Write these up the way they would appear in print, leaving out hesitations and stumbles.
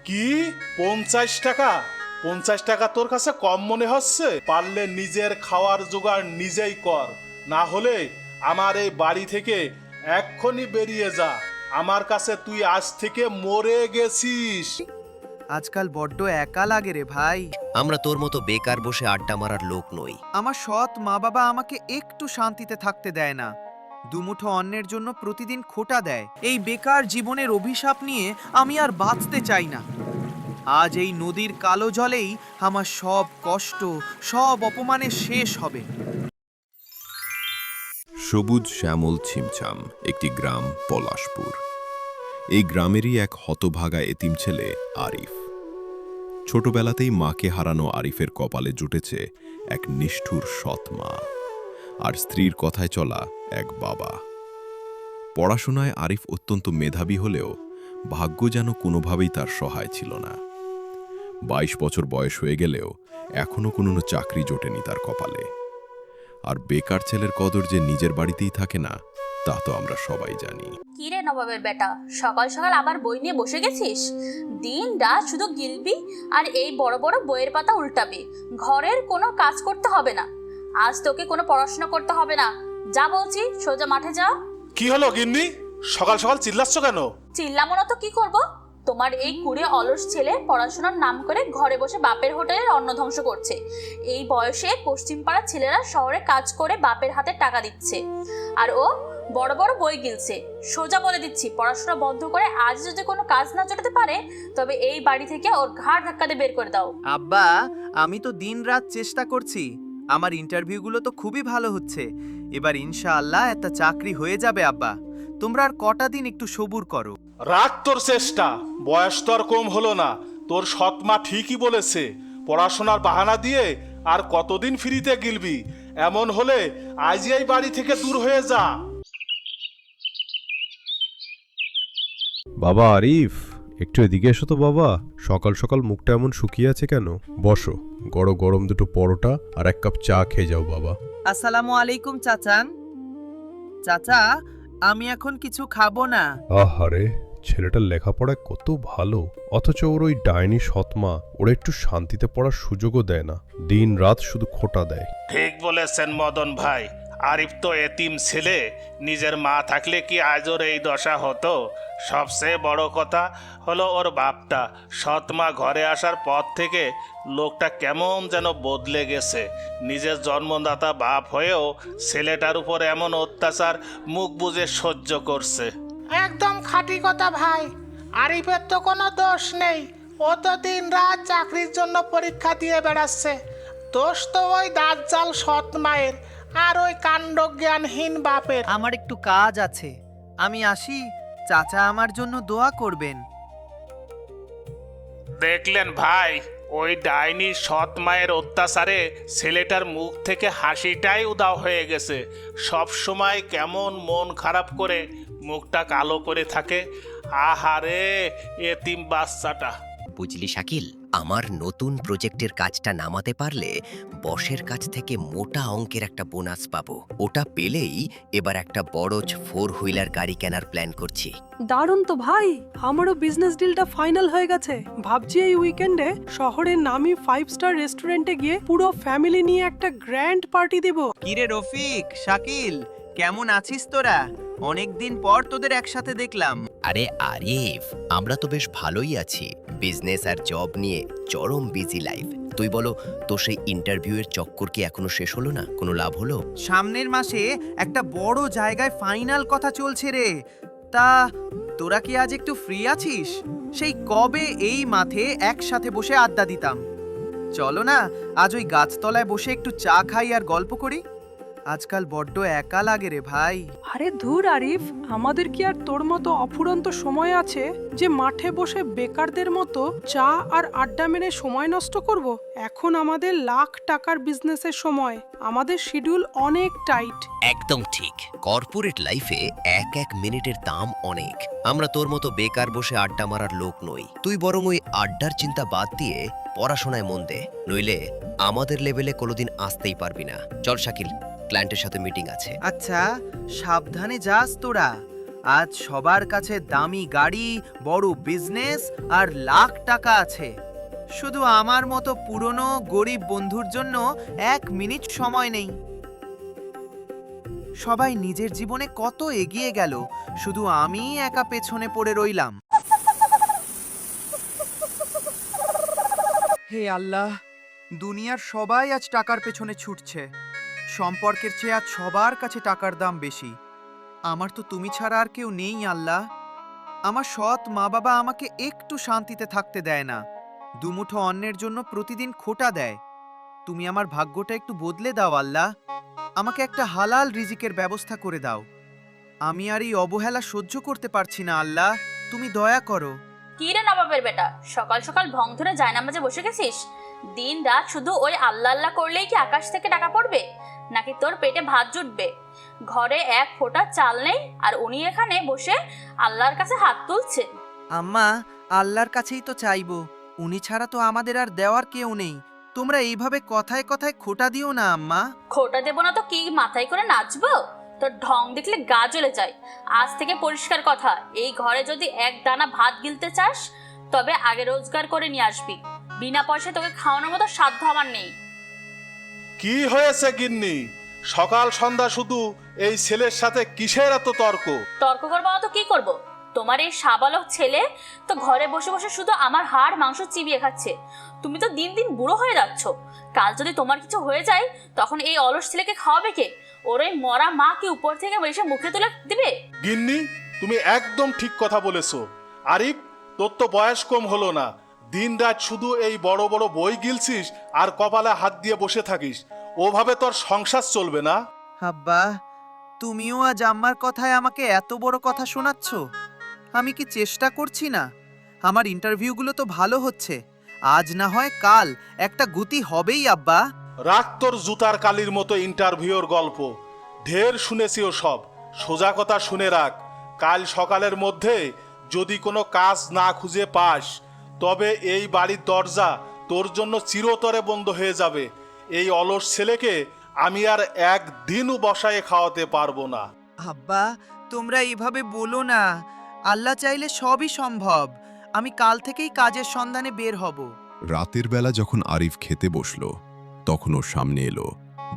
কি 50 টাকা? 50 টাকা তোর কাছে কম মনে হচ্ছে? পারলে নিজের খাওয়ার জোগাড় নিজেই কর, না হলে আমার এই বাড়ি থেকে এক্ষুনি বেরিয়ে যা। আমার কাছে তুই আজ থেকে মরে গেছিস। আজকাল বড্ড একা লাগে রে ভাই। আমরা তোর মতো বেকার বসে আড্ডা মারার লোক নই। আমার সৎ মা বাবা আমাকে একটু শান্তিতে থাকতে দেয় না, দুমুঠো অন্যের জন্য প্রতিদিন খোটা দেয়। এই বেকার জীবনের অভিশাপ নিয়ে আমি আর বাঁচতে চাই না। আজ এই নদীর কালো জলেই আমার সব কষ্ট, সব অপমানের শেষ হবে। সবুজ শ্যামল ছিমছাম একটি গ্রাম পলাশপুর। এই গ্রামেরই এক হতভাগা এতিম ছেলে আরিফ। ছোটবেলাতেই মাকে হারানো আরিফের কপালে জুটেছে এক নিষ্ঠুর সৎ মা আর স্ত্রীর কথায় চলা এক বাবা। পড়াশোনায় আরিফ অত্যন্ত মেধাবী হলেও ভাগ্য যেন কোনোভাবেই তার সহায় ছিল না। 22 বছর বয়স হয়ে গেলেও এখনো কোনো চাকরি জোটেনি তার কপালে। আর বেকার ছেলের কদর যে নিজের বাড়িতেই থাকে না, তা তো আমরা সবাই জানি। কি রে নবাবের বেটা, সকাল সকাল আবার বই নিয়ে বসে গেছিস? দিন রাত শুধু গিলবি আর এই বড় বড় বইয়ের পাতা উল্টাবি। ঘরের কোনো কাজ করতে হবে না। আজ তোকে কোনো পড়াশোনা করতে হবে না। যা বলছি, সোজা মাঠে যা। কি হলো গিন্নি, সকাল সকাল চিল্লাচ্ছ কেন? চিল্লামো না তো কি করব? তোমার এই কুড়ে অলস ছেলে পড়াশোনার নাম করে ঘরে বসে বাপের হোটেলের অন্ন ধ্বংস করছে। এই বয়সে পশ্চিম পাড়ার ছেলেরা শহরে কাজ করে বাপের হাতে টাকা দিচ্ছে, আর ও বড় বড় বই গিলছে। সোজা বলে দিচ্ছি, পড়াশোনা বন্ধ করে আজ যদি কোনো কাজ না জোটাতে পারে, তবে এই বাড়ি থেকে ওর ঘাড় ধাক্কা দিয়ে বের করে দাও। আব্বা, আমি তো দিনরাত চেষ্টা করছি। আমার ইন্টারভিউগুলো তো খুবই ভালো হচ্ছে। এবার ইনশাআল্লাহ একটা চাকরি হয়ে যাবে আব্বা। তোমরা আর কটা দিন একটু সবুর করো। রাখ তোর চেষ্টা, বয়স তো আর কম হলো না। তোর সৎ মা ঠিকই বলেছে, পড়াশোনার বাহানা দিয়ে আর কতদিন ফ্রিতে গিলবি? এমন হলে আজই এই বাড়ি থেকে দূর হয়ে যা। বাবা আরিফ, একটু এদিকে এসো তো বাবা। সকাল সকাল মুখটা এমন শুকিয়ে আছে কেন? বসো, গরম দুটো পরোটা আর এক কাপ চা খেয়ে যাও বাবা। আসসালামু আলাইকুম চাচান। চাচা, আমি এখন কিছু খাবো না। আহারে, ছেলেটার লেখাপড়ায় কত ভালো, অথচ ওর ওই ডাইনি সৎমা ওরা একটু শান্তিতে পড়ার সুযোগও দেয় না, দিন রাত শুধু খোটা দেয়। ঠিক বলেছেন মদন ভাই, আরিফ তো এতিম ছেলে। নিজের মা থাকলে কি আজ ওর এই দশা হতো? সবচেয়ে বড় কথা হলো ওর বাপটা। সৎ মা ঘরে আসার পর থেকে লোকটা কেমন যেন বদলে গেছে। নিজের জন্মদাতা বাপ হয়েও ছেলেটার উপর এমন অত্যাচার মুখ বুজে সহ্য করছে। একদম খাঁটি কথা ভাই। আরিফের তো কোনো দোষ নেই, ও তো দিন রাত চাকরির জন্য পরীক্ষা দিয়ে বেড়াচ্ছে। দোষ তো ওই দাজ্জাল সৎ মায়ের আর ওই কাণ্ডজ্ঞানহীন বাপের। আমার একটু কাজ আছে, আমি আসি। চাচা আমার জন্য দোয়া করবেন। দেখলেন ভাই, ওই ডাইনি সৎ মায়ের অত্যাচারে ছেলেটার মুখ থেকে হাসিটাই উধাও হয়ে গেছে। সব সময় কেমন মন খারাপ করে মুখটা কালো করে থাকে। আহারে এতিম বাচ্চাটা। বুঝলি শাকিল, আমার নতুন প্রজেক্টের কাজটা নামাতে পারলে বসের কাছ থেকে মোটা অঙ্কের একটা বোনাস পাবো। ওটা পেলেই এবার একটা বড় 4 হুইলার গাড়ি কেনার প্ল্যান করছি। দারুণ তো ভাই, আমারও বিজনেস ডিলটা ফাইনাল হয়ে গেছে। ভাবছি এই উইকেন্ডে শহরের নামি 5 স্টার রেস্টুরেন্টে গিয়ে পুরো ফ্যামিলি নিয়ে একটা গ্র্যান্ড পার্টি দেব। কিরে রফিক, শাকিল, কেমন আছিস তোরা? অনেকদিন পর তোদের একসাথে দেখলাম। আরে আরিফ, আমরা তো বেশ ভালোই আছি। বিজনেস আর জব নিয়ে চরম বিজি লাইফ। তুই বলো, তোর সেই ইন্টারভিউয়ের চক্কর কি এখনো শেষ হলো না? কোনো লাভ হলো? সামনের মাসে একটা বড় জায়গায় ফাইনাল কথা চলছে রে। তা তোরা কি আজ একটু ফ্রি আছিস? সেই কবে এই মাঠে একসাথে বসে আড্ডা দিতাম। চলো না, আজ ওই গাছতলায় বসে একটু চা খাই আর গল্প করি। আজকাল বড্ড একা লাগে রে ভাই। আরে ধুর আরিফ, আমাদের কি আর তোর মতো অফুরন্ত সময় আছে যে মাঠে বসে বেকারদের মতো চা আর আড্ডা মেরে সময় নষ্ট করব? এখন আমাদের লাখ টাকার বিজনেসের সময়, আমাদের শিডিউল অনেক টাইট। একদম ঠিক। কর্পোরেট লাইফে এক এক মিনিটের দাম অনেক। আমরা তোর মতো বেকার বসে আড্ডা মারার লোক নই। তুই বরং ওই আড্ডার চিন্তা বাদ দিয়ে পড়াশোনায় মন দে, নইলে আমাদের লেভেলে কোনোদিন আসতেই পারবি না। চল শাকিল, ক্লায়েন্টের সাথে মিটিং আছে। আচ্ছা, সাবধানে যাস তোরা। আজ সবার কাছে দামি গাড়ি, বড় বিজনেস আর লাখ টাকা আছে। শুধু আমার মতো পুরনো গরিব বন্ধুর জন্য 1 মিনিট সময় নেই। সবাই নিজের জীবনে কত এগিয়ে গেল, শুধু আমি একা পেছনে পড়ে রইলাম। হে আল্লাহ, দুনিয়ার সবাই আজ টাকার পেছনে ছুটছে। সম্পর্কের চেয়ে আজ সবার কাছে টাকার দাম বেশি। আমার তো তুমি ছাড়া আর কেউ নেই আল্লাহ। আমার সৎ মা বাবা আমাকে একটু শান্তিতে থাকতে দেয় না, দুমুঠো অন্নের জন্য প্রতিদিন খোটা দেয়। তুমি আমার ভাগ্যটা একটু বদলে দাও আল্লাহ, আমাকে একটা হালাল রিজিকের ব্যবস্থা করে দাও। আমি আর এই অবহেলা সহ্য করতে পারছি না আল্লাহ, তুমি দয়া করো। কি রে নবাবের বেটা, সকাল সকাল ভং ধরে জায়নামাজে বসে গেছিস? দিন রাত শুধু ওই আল্লাহ আল্লাহ করলেই কি আকাশ থেকে টাকা পড়বে, নাকি তোর পেটে ভাত জুটবে? ঘরে 1 ফোঁটা চাল নেই, আর উনি এখানে বসে আল্লাহর কাছে হাত তুলছে। আম্মা, আল্লাহর কাছেই তো চাইবো, উনি ছাড়া তো আমাদের আর দেওয়ার কেউ নেই। তোমরা এইভাবে কথায় কথায় খোটা দিও না আম্মা। খোটা দেবো না তো কি মাথায় করে নাচবো? তোর ঢং দেখলে গা জ্বলে যায়। আজ থেকে পরিষ্কার কথা, এই ঘরে যদি 1 দানা ভাত গিলতে চাস তবে আগে রোজগার করে নিয়ে আসবি। বিনা পয়সায় তোকে খাওয়ানোর মতো সাধ্য আমার নেই। কি হয়েছে গিন্নি? সকাল সন্ধ্যা শুধু এই ছেলের সাথে কিসের এত তর্ক? তর্ক করবো না তো কি করব? তোমার এই সাবালক ছেলে তো ঘরে বসে বসে শুধু আমার হাড় মাংস চিবিয়ে খাচ্ছে। তুমি তো দিন দিন বুড়ো হয়ে যাচ্ছ। কাল যদি তোমার কিছু হয়ে যায় তখন এই অলস ছেলেকে খাওয়াবে কে? ওর ওই মরা মা কি উপর থেকে এসে মুখে তুলে দিবে? গিন্নি, তুমি একদম ঠিক কথা বলেছো। আরিফ, তোর তো বয়স কম হলো না, দিন রাত শুধু এই বড় বড় বই গিলছিস আর কপালে হাত দিয়ে বসে থাকিস। ওভাবে তোর সংসার চলবে না। আব্বা, তুমিও আজ আম্মার কথায় আমাকে এত বড় কথা শোনাচ্ছ? আমি কি চেষ্টা করছি না? আমার ইন্টারভিউগুলো তো ভালো হচ্ছে, আজ না হয় কাল একটা গুতি হবেই আব্বা। রাখ তোর জুতার কালির মতো ইন্টারভিউর গল্প, ঢের শুনেছি ও সব। সোজা কথা শুনে রাখ, কাল সকালের মধ্যে যদি কোনো কাজ না খুঁজে পাস তবে এই বাড়ির দরজা তোর জন্য চিরতরে বন্ধ হয়ে যাবে। এই অলস ছেলেকে আমি আর একদিনও বসায় খাওয়াতে পারবো না। আব্বা, তোমরা এইভাবে বলো না। আল্লাহ চাইলে সবই সম্ভব। আমি কাল থেকেই কাজের সন্ধানে বের হব। রাতের বেলা যখন আরিফ খেতে বসল, তখন ওর সামনে এলো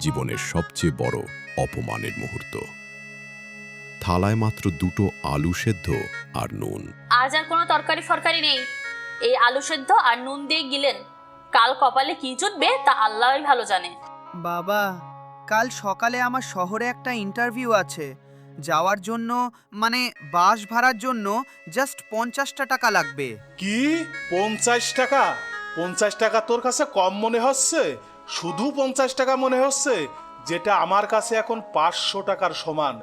জীবনের সবচেয়ে বড় অপমানের মুহূর্ত। থালায় মাত্র 2টো আলু সেদ্ধ আর নুন। আজ আর কোনো তরকারি ফরকারি নেই। এই আলু সেদ্ধ আর নুন দিয়ে গিলেন, কাল কপালে কি জুটবে তা আল্লাহই ভালো জানে। বাবা, কাল সকালে আমার শহরে একটা ইন্টারভিউ আছে। যাওয়ার জন্য মানে বাস ভাড়ার জন্য জাস্ট 50টা টাকা লাগবে। কি 50 টাকা? 50 টাকা তোর কাছে কম মনে হচ্ছে? শুধু 50 টাকা মনে হচ্ছে, যেটা আমার কাছে এখন 500 টাকার সমান।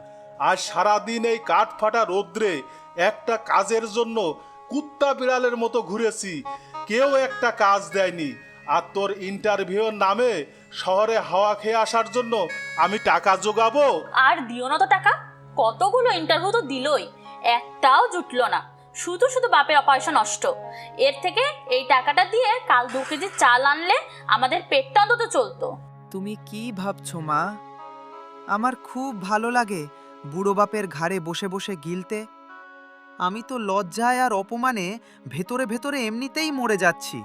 আজ সারাদিন এই কাঠ ফাটা রোদ্রে একটা কাজের জন্য কুত্তা বিড়ালের মতো ঘুরেছি, কেউ একটা কাজ দেয়নি। আর তোর ইন্টারভিউর নামে শহরে হাওয়া খেয়ে আসার জন্য আমি টাকা জোগাবো? আর দিও না তো টাকা। কতগুলো ইন্টারভিউ তো দিলই, একটাও জুটলো না। শুধু শুধু বাপের পয়সা নষ্ট। এর থেকে এই টাকাটা দিয়ে কাল 2 কেজি চাল আনলে আমাদের পেটটা অন্তত চলতো। তুমি কি ভাবছো মা? আমার খুব ভালো লাগে বুড়ো বাপের ঘাড়ে বসে বসে গিলতে। আমি তো লজ্জায় আর অপমানে ভেতরে ভেতরে এমনিতেই মরে যাচ্ছি।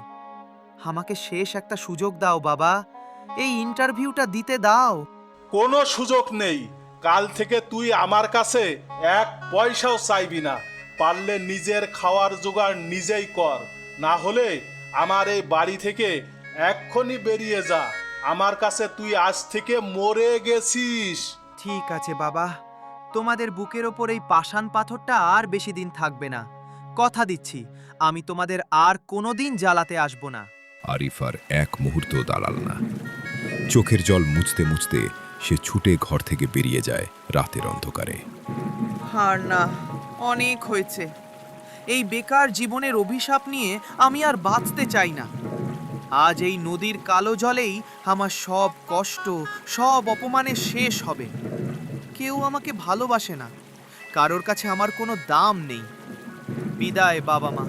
আমাকে শেষ একটা সুযোগ দাও বাবা, এই ইন্টারভিউটা দিতে দাও। কোনো সুযোগ নেই। কাল থেকে তুই আমার কাছে 1 পয়সাও চাইবি না। পারলে নিজের খাওয়ার জোগাড় নিজেই কর, না হলে আমার এই বাড়ি থেকে এক্ষুনি বেরিয়ে যা। আমার কাছে তুই আজ থেকে মরে গেছিস। ঠিক আছে বাবা, তোমাদের বুকের ওপর এই পাষাণ পাথরটা আর বেশি দিন থাকবে না। কথা দিচ্ছি, আমি তোমাদের আর কোনোদিন জ্বালাতে আসবো না। আরিফ আর 1 মুহূর্ত দাঁড়াল না। চোখের জল মুছতে মুছতে সে ছুটে ঘর থেকে বেরিয়ে যায় রাতের অন্ধকারে। আর না, অনেক হয়েছে। এই বেকার জীবনের অভিশাপ নিয়ে আমি আর বাঁচতে চাই না। আজ এই নদীর কালো জলেই আমার সব কষ্ট, সব অপমানের শেষ হবে। কেউ আমাকে ভালোবাসে না, কারোর কাছে আমার কোনো দাম নেই। বিদায় বাবা মা,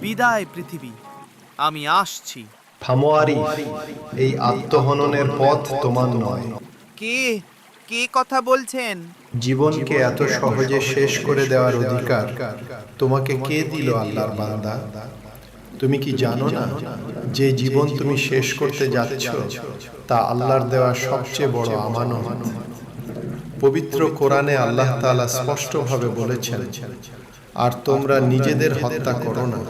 বিদায় পৃথিবী, আমি আসছি। থামো আরিফ, এই আত্মহননের পথ তোমার নয়। কে কে কথা বলছেন? জীবনকে এত সহজে শেষ করে দেওয়ার অধিকার তোমাকে কে দিল আল্লাহর বান্দা? তুমি কি জানো না যে জীবন তুমি শেষ করতে যাচ্ছ তা আল্লাহর দেওয়া সবচেয়ে বড় আমানত? পবিত্র কোরআনে আল্লাহ তাআলা স্পষ্টভাবে বলেছেন, আর তোমরা নিজেদের হত্যা করো না,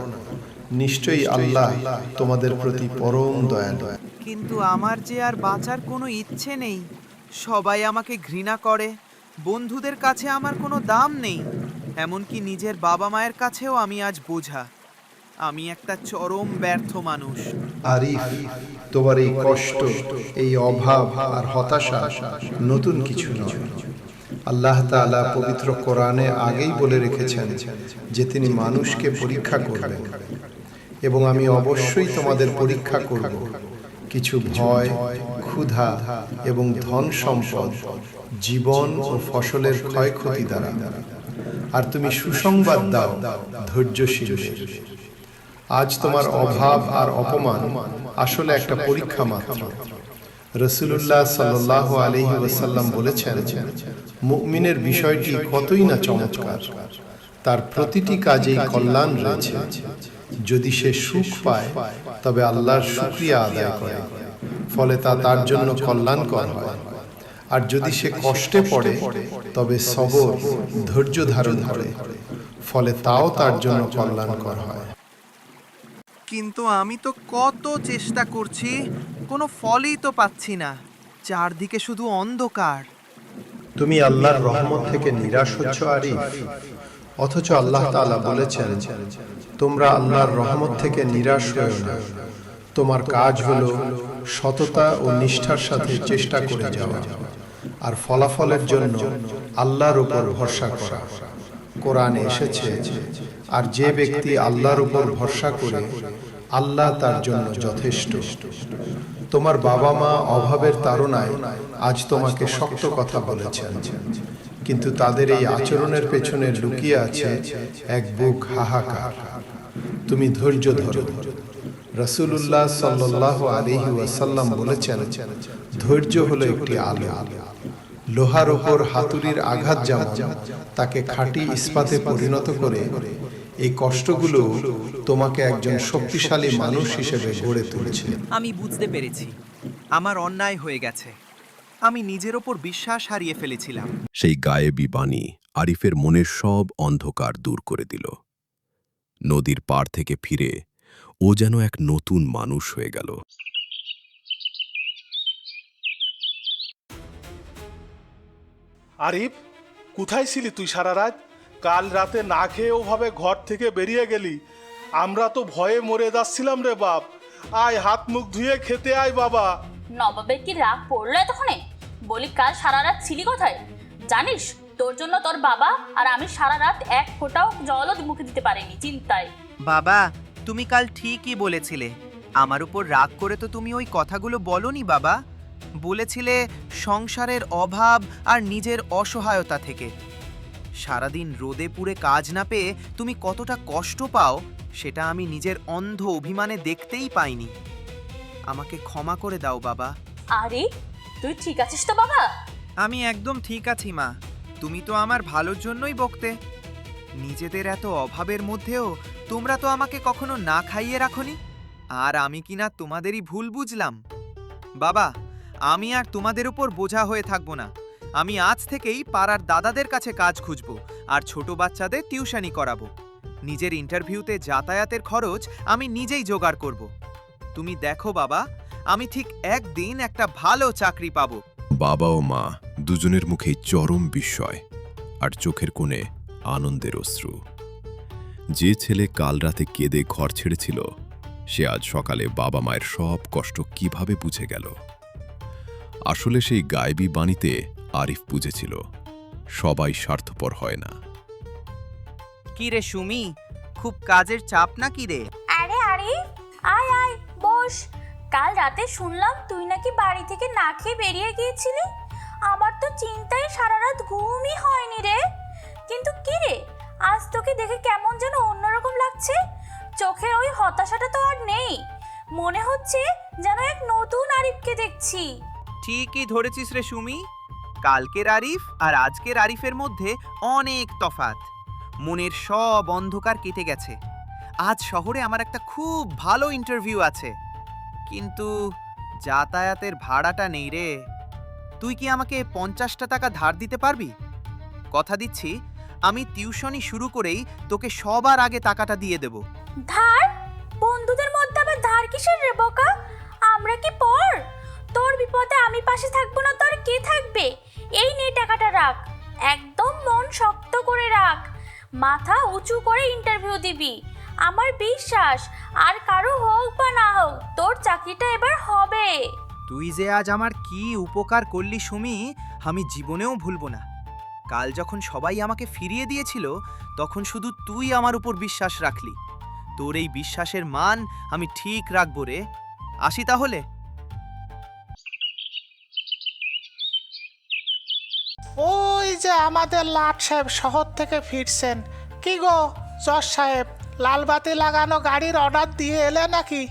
নিশ্চয়ই আল্লাহ তোমাদের প্রতি পরম দয়ালু। কিন্তু আমার যে আর বাঁচার কোনো ইচ্ছে নেই। সবাই আমাকে ঘৃণা করে, বন্ধুদের কাছে আমার কোনো দাম নেই, এমনকি নিজের বাবা মায়ের কাছেও আমি আজ বোঝা। আমি একটা চরম ব্যর্থ মানুষ। আরিফ, তোমার এই কষ্ট, এই অভাব আর হতাশা নতুন কিছু নয়। আল্লাহ তাআলা পবিত্র কোরআনে আগেই বলে রেখেছেন যে তিনি মানুষকে পরীক্ষা করবেন, এবং আমি অবশ্যই তোমাদের পরীক্ষা করব কিছু ভয়, ক্ষুধা এবং ধন সম্পদ, জীবন ও ফসলের ক্ষয়ক্ষতি দ্বারা। আর তুমি সুসংবাদ দাও ধৈর্যশীলদের। আজ তোমার অভাব আর অপমান আসলে একটা পরীক্ষা মাত্র। রাসূলুল্লাহ সাল্লাল্লাহু আলাইহি ওয়াসাল্লাম বলেছেন, মুমিনের বিষয়টি কতই না চমৎকার, তার প্রতিটি কাজেই কল্যাণ রয়েছে। যদি সে সুখ পায় তবে আল্লাহর শুকরিয়া আদায় করে, ফলে তা তার জন্য কল্যাণকর হয়। আর যদি সে কষ্টে পড়ে তবে সবর, ধৈর্য ধারণ করে, ফলে তাও তার জন্য কল্যাণকর হয়। কিন্তু আমি তো কত চেষ্টা করছি, কোনো ফলই তো পাচ্ছি না। চারদিকে শুধু অন্ধকার। তুমি আল্লাহর রহমত থেকে নিরাশ হচ্ছ আরিফ, অথচ আল্লাহ তাআলা বলেছেন, তোমরা আল্লাহর রহমত থেকে নিরাশ হও না। তোমার কাজ হলো সততা ও নিষ্ঠার সাথে চেষ্টা করে যাওয়া, আর ফলাফলের জন্য আল্লাহর উপর ভরসা করা। কোরআনে এসেছে, আর যে ব্যক্তি আল্লাহর উপর ভরসা করে, আল্লাহ তার জন্য যথেষ্ট। তোমার বাবা মা অভাবের তাড়নায় আজ তোমাকে শক্ত কথা বলেছেন, কিন্তু তাদের এই আচরণের পেছনে লুকিয়ে আছে এক বুক হাহাকার। তুমি ধৈর্য ধরো। রাসূলুল্লাহ সাল্লাল্লাহু আলাইহি ওয়াসাল্লাম বলেছেন, ধৈর্য হলো একটি আলো। লোহার ওপর হাতুড়ির আঘাত যেমন তাকে খাঁটি ইস্পাতে পরিণত করে, এই কষ্টগুলো তোমাকে একজন শক্তিশালী মানুষ হিসেবে গড়ে তুলছে। আমি বুঝতে পেরেছি, আমার অন্যায় হয়ে গেছে। আমি নিজের ওপর বিশ্বাস হারিয়ে ফেলেছিলাম। সেই গায়েবী বাণী আরিফের মনের সব অন্ধকার দূর করে দিল। নদীর পাড় থেকে ফিরে ও যেন এক নতুন মানুষ হয়ে গেল। আরিফ, কোথায় ছিলি তুই সারা রাত? কাল রাতে না খেয়ে ওভাবে ঘর থেকে বেরিয়ে গেলি। আমরা তো ভয়ে মরে যাচ্ছিলাম রে বাপ। আয়, হাত মুখ ধুয়ে খেতে আয় বাবা। নবাবের কি রাগ পড়লো এতক্ষণে? বলি, কাল সারা রাত ছিলি কোথায়? জানিস, তোর জন্য তোর বাবা আর আমি সারা রাত এক ফোঁটাও জলও মুখে দিতে পারিনি চিন্তায়। বাবা, তুমি কাল ঠিকই বলেছিলে। আমার উপর রাগ করে তো তুমি ওই কথাগুলো বলনি বাবা। বলেছিলে সংসারের অভাব আর নিজের অসহায়তা থেকে। সারাদিন রোদে পুড়ে কাজ না পেয়ে তুমি কতটা কষ্ট পাও সেটা আমি নিজের অন্ধ অভিমানে দেখতেই পাইনি। আমাকে ক্ষমা করে দাও বাবা। আরে, তুই ঠিক আছিস তো বাবা? আমি একদম ঠিক আছি মা। তুমি তো আমার ভালোর জন্যই বকতে। নিজেদের এত অভাবের মধ্যেও তোমরা তো আমাকে কখনো না খাইয়ে রাখোনি, আর আমি কিনা তোমাদেরই ভুল বুঝলাম। বাবা, আমি আর তোমাদের উপর বোঝা হয়ে থাকবো না। আমি আজ থেকেই পাড়ার দাদাদের কাছে কাজ খুঁজবো আর ছোট বাচ্চাদের টিউশনি করাবো। নিজের ইন্টারভিউতে যাতায়াতের খরচ আমি নিজেই জোগাড় করব। তুমি দেখো বাবা, আমি ঠিক একদিন একটা ভালো চাকরি পাবো। বাবা ও মা দুজনের মুখেই চরম বিস্ময় আর চোখের কোণে আনন্দের অশ্রু। যে ছেলে কাল রাতে কেঁদে ঘর ছেড়েছিল, সে আজ সকালে বাবা মায়ের সব কষ্ট কিভাবে বুঝে গেল। আসলে সেই গায়েবী বাণীতে আরিফ বুঝেছিল, সবাই স্বার্থপর হয় না। কি রে সুমি, খুব কাজের চাপ না কি রে? আরে আরে, আয় আয় বস। কাল রাতে শুনলাম তুই নাকি বাড়ি থেকে না খেয়ে বেরিয়ে গিয়েছিলি। আমার তো চিন্তায় সারা রাত ঘুমই হয়নি রে। কিন্তু কি রে, আজ তোকে দেখে কেমন যেন অন্যরকম লাগছে। চোখের ওই হতাশাটা তো আর নেই। মনে হচ্ছে যেন এক নতুন আরিফকে দেখছি। ঠিকই ধরেছিস রে সুমি। কালকের আরিফ আর আজকের আরিফের মধ্যে অনেক তফাৎ। মনের সব অন্ধকার কেটে গেছে। আজ শহরে আমার একটা খুব ভালো ইন্টারভিউ আছে, কিন্তু যাতায়াতের ভাড়াটা নেই রে। তুই কি আমাকে 50টা টাকা ধার দিতে পারবি? কথা দিচ্ছি, আমি টিউশনি শুরু করেই তোকে সবার আগে টাকাটা দিয়ে দেব। ধার? বন্ধুদের মধ্যে আবার ধার কিসের রে বোকা? আমরা কি পর? তোর বিপদে আমি পাশে থাকবো না তোর কে থাকবে? এই নে টাকাটা রাখ, একদম মন শক্ত করে রাখ, মাথা উঁচু করে ইন্টারভিউ দিবি। আমার বিশ্বাস আর কারো হোক বা না হোক তোর চাকরিটা এবার হবে। তুই যে আজ আমার কি উপকার করলি সুমি, আমি জীবনেও ভুলবো না। কাল যখন সবাই আমাকে ফিরিয়ে দিয়েছিল, তখন শুধু তুই আমার উপর বিশ্বাস রাখলি। তোর এই বিশ্বাসের মান আমি ঠিক রাখবো রে। আসি তাহলে। ওই যে আমাদের লাট সাহেব শহর থেকে ফিরছেন। কি গো জজ সাহেব, লালবাতি লাগানো গাড়ির অর্ডার দিয়ে এলে নাকি?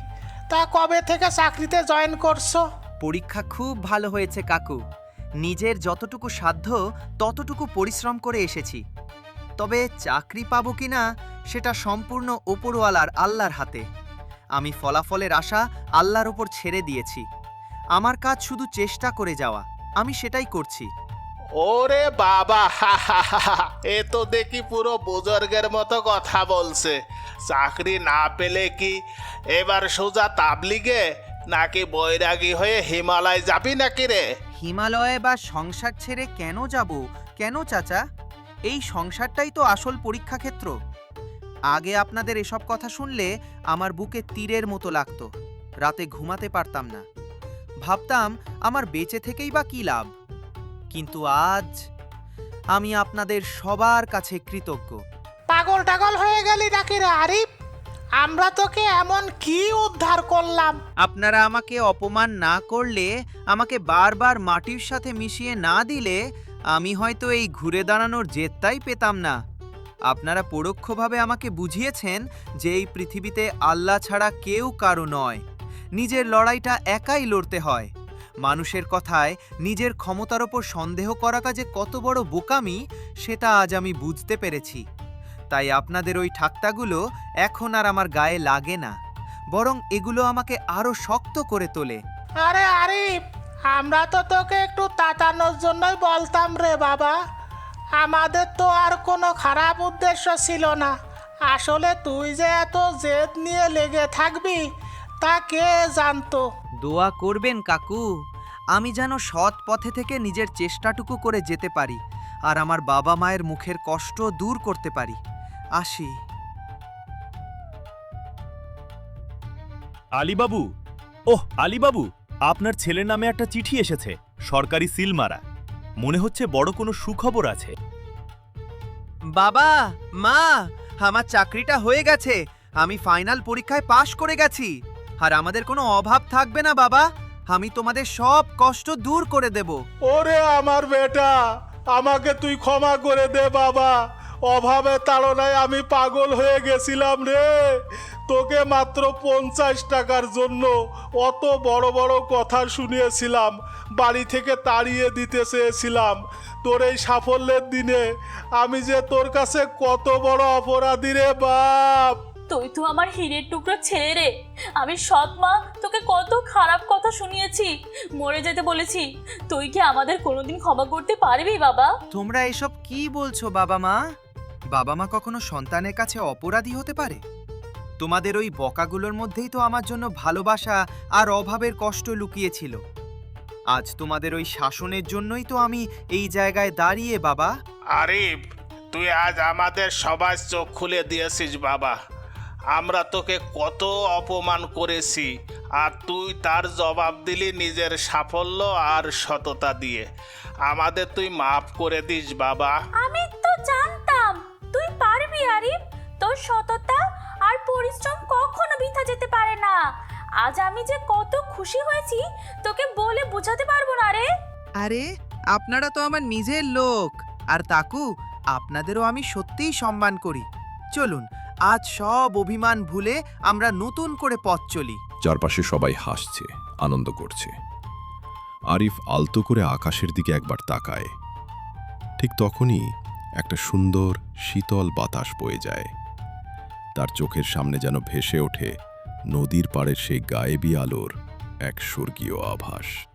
তা কবে থেকে চাকরিতে জয়েন করছো? পরীক্ষা খুব ভালো হয়েছে কাকু। নিজের যতটুকু সাধ্য ততটুকু পরিশ্রম করে এসেছি। তবে চাকরি পাবো কিনা সেটা সম্পূর্ণ ওপরওয়ালার আল্লাহর হাতে। আমি ফলাফলের আশা আল্লাহর ওপর ছেড়ে দিয়েছি। আমার কাজ শুধু চেষ্টা করে যাওয়া, আমি সেটাই করছি। ওরে বাবা, এ তো দেখি পুরো বুজুর্গের মতো কথা বলছে। চাকরি না পেলে কি এবার সোজা তাবলিগে নাকি বৈরাগী হয়ে হিমালয় যাবি নাকি রে? হিমালয়ে বা সংসার ছেড়ে কেন যাব? কেন চাচা? এই সংসারটাই তো আসল পরীক্ষা ক্ষেত্র। আগে আপনাদের এসব কথা শুনলে আমার বুকে তীরের মতো লাগতো। রাতে ঘুমাতে পারতাম না। ভাবতাম আমার বেঁচে থেকেই বা কী লাভ। কিন্তু আজ আমি আপনাদের সবার কাছে কৃতজ্ঞ। পাগল টাগল হয়ে গেলি নাকি রে আরিফ? আমরা তোকে এমন কি উদ্ধার করলাম? আপনারা আমাকে অপমান না করলে, আমাকে বারবার মাটির সাথে মিশিয়ে না দিলে, আমি হয়তো এই ঘুরে দাঁড়ানোর জেদটাই পেতাম না। আপনারা পরোক্ষভাবে আমাকে বুঝিয়েছেন যে এই পৃথিবীতে আল্লাহ ছাড়া কেউ কারো নয়। নিজের লড়াইটা একাই লড়তে হয়। মানুষের কথায় নিজের ক্ষমতার ওপর সন্দেহ করাটা যে কত বড় বোকামি, সেটা আজ আমি বুঝতে পেরেছি। তাই আপনাদের ওই ঠাট্টাগুলো এখন আর আমার গায়ে লাগে না, বরং এগুলো আমাকে আরো শক্ত করে তোলে। আরে আরিফ, আমরা তো তোকে একটু তাতানোর জন্যই বলতাম রে বাবা। আমাদের তো আর কোনো খারাপ উদ্দেশ্য ছিল না। আসলে তুই যে এত জেদ নিয়ে লেগে থাকবি তা কে জানতো? দোয়া করবেন কাকু, আমি যেন সৎ পথে থেকে নিজের চেষ্টাটুকু করে যেতে পারি আর আমার বাবা মায়ের মুখের কষ্ট দূর করতে পারি। আসি। আলীবাবু, ওহ আলীবাবু, আপনার ছেলের নামে একটা চিঠি এসেছে, সরকারি সিল মারা। মনে হচ্ছে বড় কোনো সুখবর আছে। বাবা, মা, আমার চাকরিটা হয়ে গেছে। আমি ফাইনাল পরীক্ষায় পাশ করে গেছি। আর আমাদের কোনো অভাব থাকবে না বাবা। আমি তোমাদের সব কষ্ট দূর করে দেব। ওরে আমার বেটা, আমাকে তুই ক্ষমা করে দে বাবা। অভাবে তাড়নায় আমি পাগল হয়ে গেছিলাম রে। তোকে মাত্র 50 টাকার জন্য অত বড় বড় কথা শুনিয়েছিলাম, বাড়ি থেকে তাড়িয়ে দিতে চেয়েছিলাম। তোর এই সাফল্যের দিনে আমি যে তোর কাছে কত বড় অপরাধী রে বাপ। তুই তো আমার হীরের টুকরো ছেলে রে। আমি সৎ মা তোকে কত খারাপ কথা শুনিয়েছি, মরে যেতে বলেছি। তুই কি আমাদের কোনোদিন ক্ষমা করতে পারবি বাবা? তোমরা এসব কি বলছো বাবা মা? বাবা মা কখনো সন্তানের কাছে অপরাধী হতে পারে? তোমাদের ওই বকাগুলোর মধ্যেই তো আমার জন্য ভালোবাসা আর অভাবের কষ্ট লুকিয়েছিল। আজ তোমাদের ওই শাসনের জন্যই তো আমি এই জায়গায় দাঁড়িয়ে বাবা। আরিফ, তুই আজ আমাদের সবার চোখ খুলে দিয়েছিস বাবা। আমরা তোকে কত অপমান করেছি, আর তুই তার জবাব দিলি নিজের সাফল্য আর সততা দিয়ে। আমাদের তুই মাফ করে দিস বাবা। আমি তো জানতাম তুই পারবি আরিফ। তোর সততা আর পরিশ্রম কখনো বৃথা যেতে পারে না। আজ আমি যে কত খুশি হয়েছি তোকে বলে বোঝাতে পারবো না রে। আরে আপনারা তো আমার নিজের লোক, আর তাকু আপনাদেরও আমি সত্যিই সম্মান করি। চলুন আজ সব অভিমান ভুলে আমরা নতুন করে পথ চলি। চারপাশে সবাই হাসছে, আনন্দ করছে। আরিফ আলতো করে আকাশের দিকে একবার তাকায়। ঠিক তখনই একটা সুন্দর শীতল বাতাস বয়ে যায়। তার চোখের সামনে যেন ভেসে ওঠে নদীর পাড়ের সেই গায়েবী আলোর এক স্বর্গীয় আভাস।